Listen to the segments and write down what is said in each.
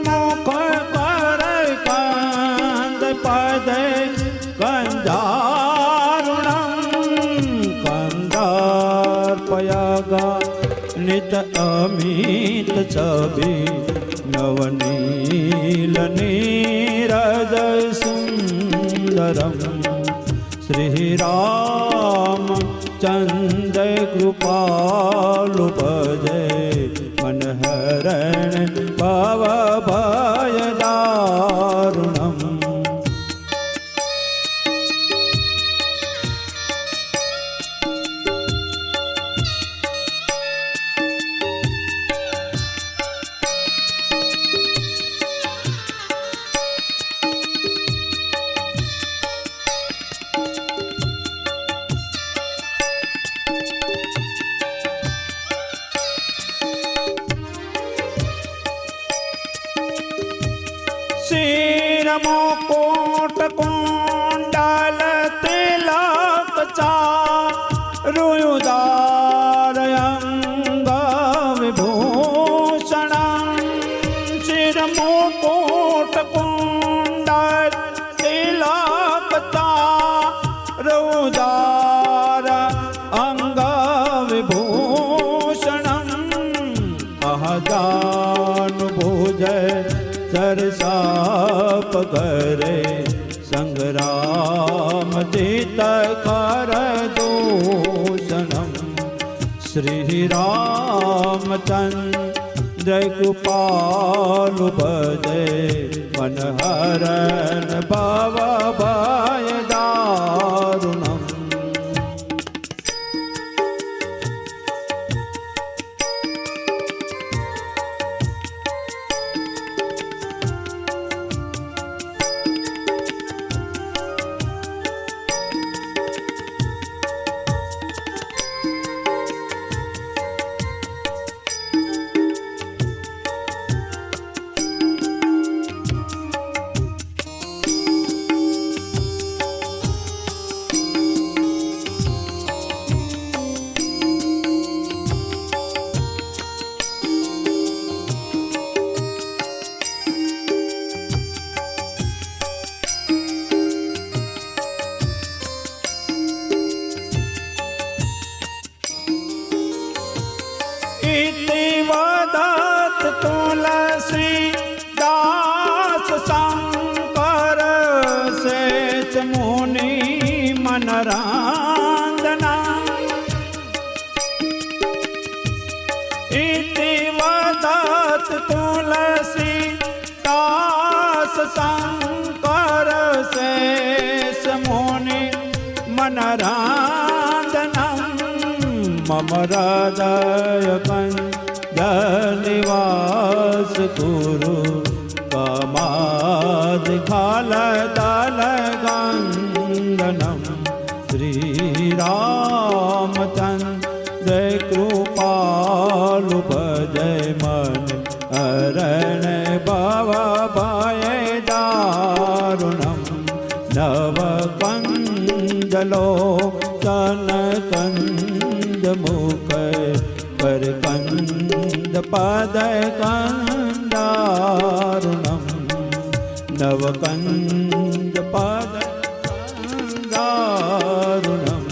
मुख कर कंद पद कंजारुणं कंदार्पयागा नित अमित छवि नवनील नीरज सुंदरम श्री राम चंद्र कृपालु भजे मनहरण भव भय दारुणम मुकुट कुंडल तिलक चारुदार अंग विभूषण शिर मुकुट कुंडल तिलक चारुदार अंग विभूषण अहजानुभुज सरसाप करे संग्राम जित कर दूषणम श्री रामचंद्र कृपालु भजे मनहरण भव भय दारुणम वदत तुलसी दास शंकर शेष मुनि मनरांजना इति वदत तुलसी दास शंकर शेष मुनि मनरांजना मम हृदय निवास गुरु कमाद खाल दल गंगनम श्री रामचंद्र कृपालु भजय मन अरण भव भय दारुणम नव कंजलो चन कंज मुख पर कंद पद कंदारुणम नव कंद पद कंदारुणम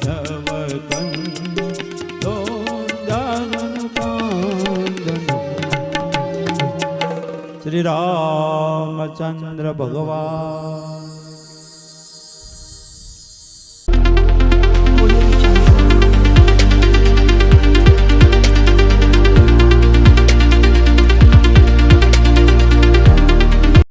नव कंदो श्री रामचंद्र भगवान